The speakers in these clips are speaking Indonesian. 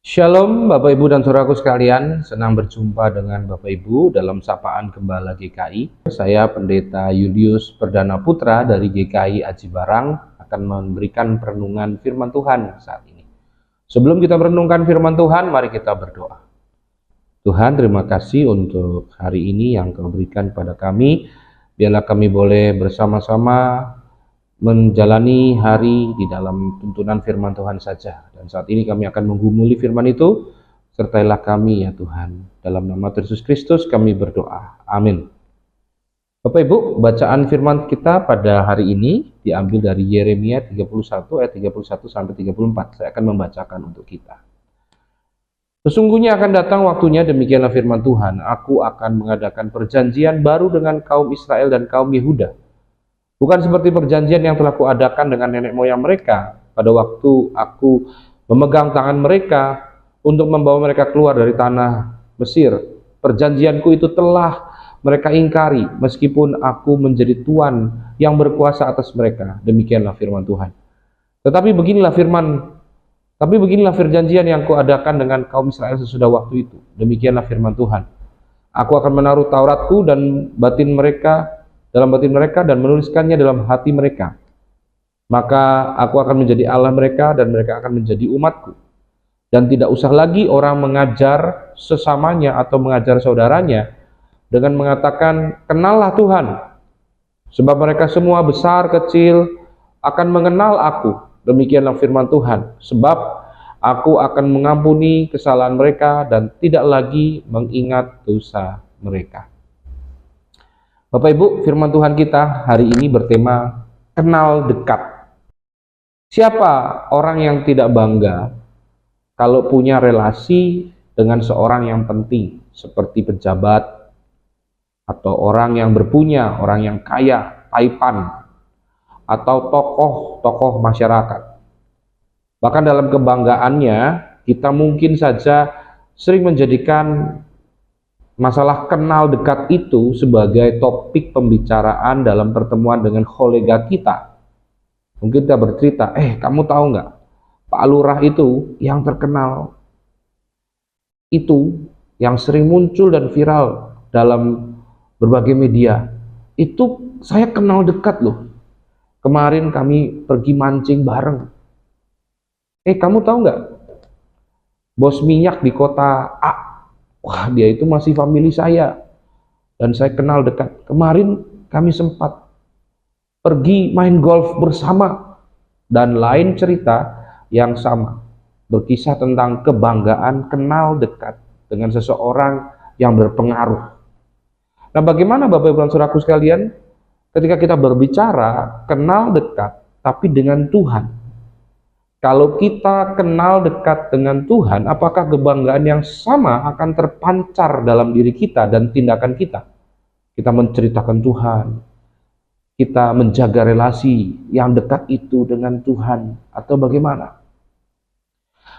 Shalom Bapak Ibu dan Saudaraku sekalian, senang berjumpa dengan Bapak Ibu dalam Sapaan Gembala GKI. Saya Pendeta Julius Perdana Putra dari GKI Aji Barang akan memberikan perenungan firman Tuhan saat ini. Sebelum kita merenungkan firman Tuhan, mari kita berdoa. Tuhan, terima kasih untuk hari ini yang Kau berikan pada kami. Biarlah kami boleh bersama-sama menjalani hari di dalam tuntunan firman Tuhan saja. Dan saat ini kami akan menggumuli firman itu. Sertailah kami ya Tuhan. Dalam nama Yesus Kristus kami berdoa. Amin. Bapak Ibu, bacaan firman kita pada hari ini diambil dari Yeremia 31 ayat 31 sampai 34. Saya akan membacakan untuk kita. Sesungguhnya akan datang waktunya, demikianlah firman Tuhan, aku akan mengadakan perjanjian baru dengan kaum Israel dan kaum Yehuda. Bukan seperti perjanjian yang telah kuadakan dengan nenek moyang mereka pada waktu aku memegang tangan mereka untuk membawa mereka keluar dari tanah Mesir. Perjanjianku itu telah mereka ingkari meskipun aku menjadi Tuhan yang berkuasa atas mereka. Demikianlah firman Tuhan. Tetapi beginilah perjanjian yang kuadakan dengan kaum Israel sesudah waktu itu. Demikianlah firman Tuhan. Aku akan menaruh Tauratku dan dalam batin mereka dan menuliskannya dalam hati mereka. Maka aku akan menjadi Allah mereka dan mereka akan menjadi umatku. Dan tidak usah lagi orang mengajar sesamanya atau mengajar saudaranya dengan mengatakan, kenallah Tuhan. Sebab mereka semua besar kecil akan mengenal aku. Demikianlah firman Tuhan. Sebab aku akan mengampuni kesalahan mereka dan tidak lagi mengingat dosa mereka. Bapak Ibu, firman Tuhan kita hari ini bertema kenal dekat. Siapa orang yang tidak bangga kalau punya relasi dengan seorang yang penting seperti pejabat atau orang yang berpunya, orang yang kaya, taipan, atau tokoh-tokoh masyarakat. Bahkan dalam kebanggaannya, kita mungkin saja sering menjadikan masalah kenal dekat itu sebagai topik pembicaraan dalam pertemuan dengan kolega kita. Mungkin kita bercerita, kamu tahu nggak, Pak Lurah itu yang terkenal, itu yang sering muncul dan viral dalam berbagai media, itu saya kenal dekat loh. Kemarin kami pergi mancing bareng. Kamu tahu nggak, bos minyak di kota A, wah dia itu masih famili saya dan saya kenal dekat. Kemarin kami sempat pergi main golf bersama dan lain cerita yang sama, berkisah tentang kebanggaan kenal dekat dengan seseorang yang berpengaruh. Nah, bagaimana Bapak Ibu dan Saudaraku sekalian ketika kita berbicara kenal dekat tapi dengan Tuhan? Kalau kita kenal dekat dengan Tuhan, apakah kebanggaan yang sama akan terpancar dalam diri kita dan tindakan kita? Kita menceritakan Tuhan, kita menjaga relasi yang dekat itu dengan Tuhan, atau bagaimana?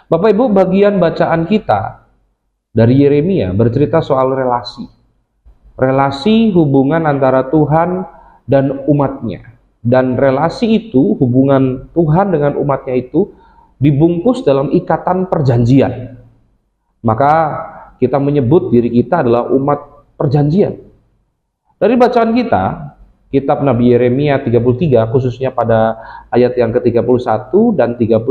Bapak Ibu, bagian bacaan kita dari Yeremia bercerita soal relasi. Relasi hubungan antara Tuhan dan umatnya. Dan relasi itu, hubungan Tuhan dengan umatnya itu dibungkus dalam ikatan perjanjian. Maka kita menyebut diri kita adalah umat perjanjian. Dari bacaan kita, kitab Nabi Yeremia 33, khususnya pada ayat yang ke-31 dan 32,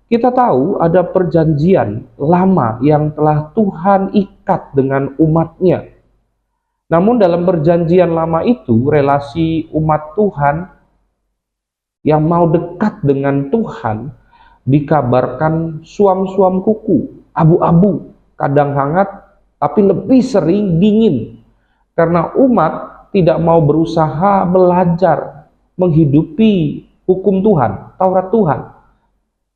kita tahu ada perjanjian lama yang telah Tuhan ikat dengan umatnya. Namun dalam perjanjian lama itu, relasi umat Tuhan yang mau dekat dengan Tuhan dikabarkan suam-suam kuku, abu-abu, kadang hangat, tapi lebih sering dingin. Karena umat tidak mau berusaha belajar menghidupi hukum Tuhan, Taurat Tuhan.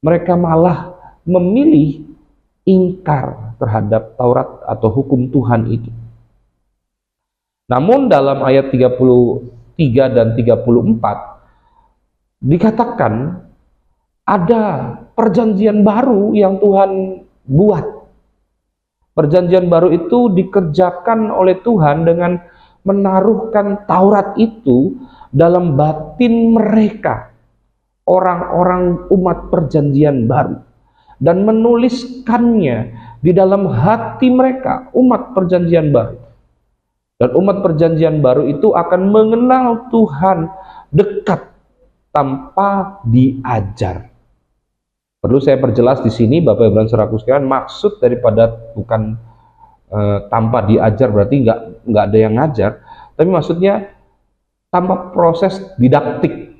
Mereka malah memilih ingkar terhadap Taurat atau hukum Tuhan itu. Namun dalam ayat 33 dan 34 dikatakan ada perjanjian baru yang Tuhan buat. Perjanjian baru itu dikerjakan oleh Tuhan dengan menaruhkan Taurat itu dalam batin mereka, orang-orang umat perjanjian baru. dan menuliskannya di dalam hati mereka, umat perjanjian baru. Dan umat perjanjian baru itu akan mengenal Tuhan dekat tanpa diajar. Perlu saya perjelas di sini, Bapak Ibu dan Saudaraku sekalian, maksud daripada bukan tanpa diajar berarti nggak ada yang ngajar, tapi maksudnya tanpa proses didaktik.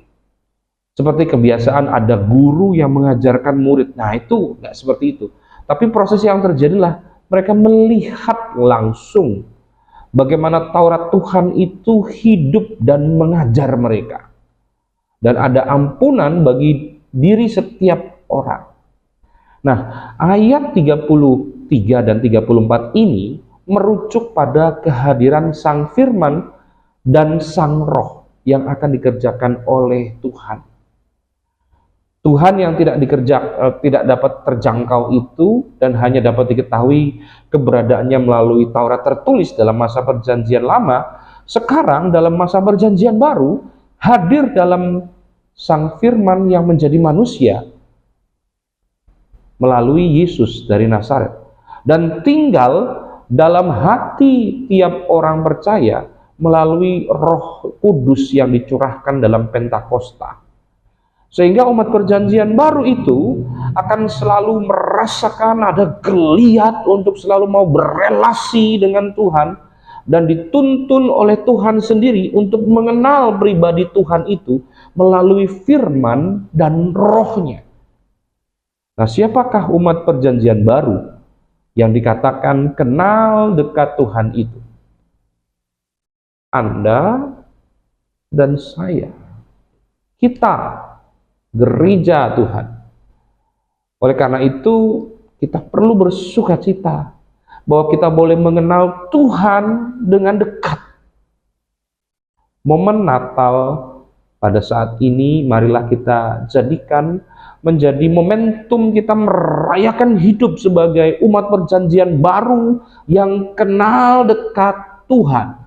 Seperti kebiasaan ada guru yang mengajarkan murid. Nah, itu nggak seperti itu. Tapi proses yang terjadilah mereka melihat langsung bagaimana Taurat Tuhan itu hidup dan mengajar mereka. Dan ada ampunan bagi diri setiap orang. Nah, ayat 33 dan 34 ini merujuk pada kehadiran Sang Firman dan Sang Roh yang akan dikerjakan oleh Tuhan. Tuhan yang tidak dapat terjangkau itu dan hanya dapat diketahui keberadaannya melalui Taurat tertulis dalam masa perjanjian lama, sekarang dalam masa perjanjian baru hadir dalam Sang Firman yang menjadi manusia melalui Yesus dari Nazaret dan tinggal dalam hati tiap orang percaya melalui Roh Kudus yang dicurahkan dalam Pentakosta. Sehingga umat perjanjian baru itu akan selalu merasakan ada geliat untuk selalu mau berelasi dengan Tuhan dan dituntun oleh Tuhan sendiri untuk mengenal pribadi Tuhan itu melalui firman dan rohnya. Nah, siapakah umat perjanjian baru yang dikatakan kenal dekat Tuhan itu? Anda dan saya. Kita. Gereja Tuhan. Oleh karena itu, kita perlu bersuka cita bahwa kita boleh mengenal Tuhan dengan dekat. Momen Natal pada saat ini, marilah kita jadikan menjadi momentum kita merayakan hidup sebagai umat perjanjian baru yang kenal dekat Tuhan.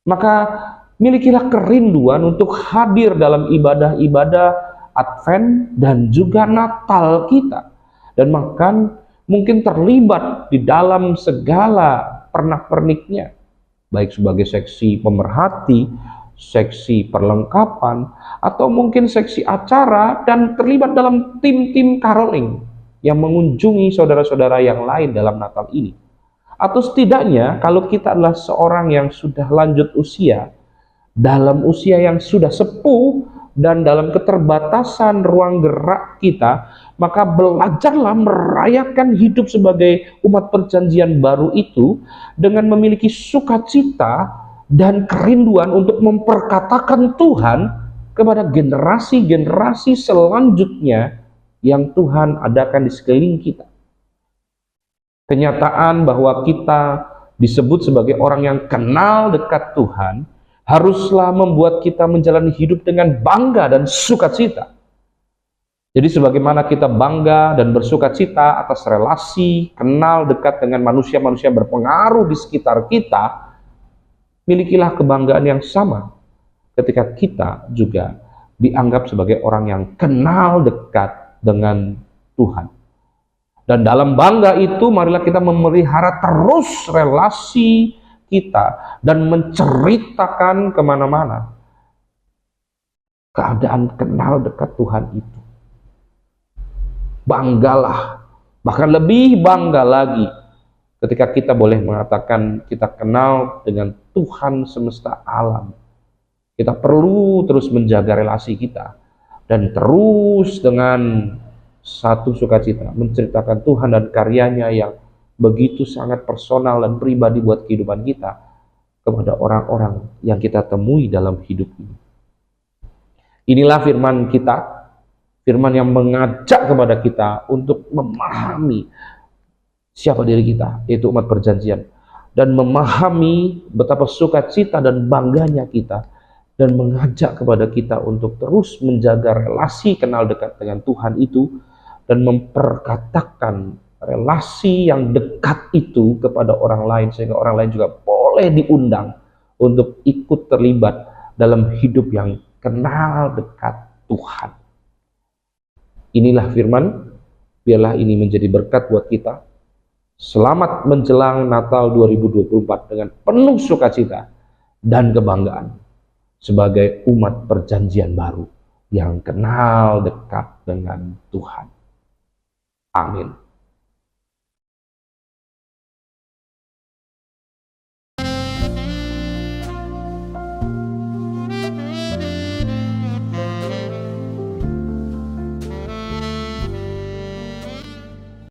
Maka milikilah kerinduan untuk hadir dalam ibadah-ibadah Advent dan juga Natal kita. Dan mungkin terlibat di dalam segala pernak-perniknya. Baik sebagai seksi pemerhati, seksi perlengkapan, atau mungkin seksi acara dan terlibat dalam tim-tim caroling yang mengunjungi saudara-saudara yang lain dalam Natal ini. Atau setidaknya kalau kita adalah seorang yang sudah lanjut usia, dalam usia yang sudah sepuh dan dalam keterbatasan ruang gerak kita, maka belajarlah merayakan hidup sebagai umat perjanjian baru itu dengan memiliki sukacita dan kerinduan untuk memperkatakan Tuhan kepada generasi-generasi selanjutnya yang Tuhan adakan di sekeliling kita. Kenyataan bahwa kita disebut sebagai orang yang kenal dekat Tuhan haruslah membuat kita menjalani hidup dengan bangga dan sukacita. Jadi sebagaimana kita bangga dan bersukacita atas relasi, kenal dekat dengan manusia-manusia berpengaruh di sekitar kita, milikilah kebanggaan yang sama ketika kita juga dianggap sebagai orang yang kenal dekat dengan Tuhan. Dan dalam bangga itu, marilah kita memelihara terus relasi kita dan menceritakan kemana-mana keadaan kenal dekat Tuhan itu. Banggalah, bahkan lebih bangga lagi ketika kita boleh mengatakan kita kenal dengan Tuhan semesta alam. Kita perlu terus menjaga relasi kita dan terus dengan satu sukacita menceritakan Tuhan dan karyanya yang begitu sangat personal dan pribadi buat kehidupan kita kepada orang-orang yang kita temui dalam hidup ini. Inilah firman kita, firman yang mengajak kepada kita untuk memahami siapa diri kita, yaitu umat perjanjian, dan memahami betapa sukacita dan bangganya kita, dan mengajak kepada kita untuk terus menjaga relasi kenal dekat dengan Tuhan itu dan memperkatakan relasi yang dekat itu kepada orang lain, sehingga orang lain juga boleh diundang untuk ikut terlibat dalam hidup yang kenal dekat Tuhan. Inilah firman Biarlah ini menjadi berkat buat kita. Selamat menjelang Natal 2024 dengan penuh sukacita dan kebanggaan sebagai umat perjanjian baru yang kenal dekat dengan Tuhan. Amin.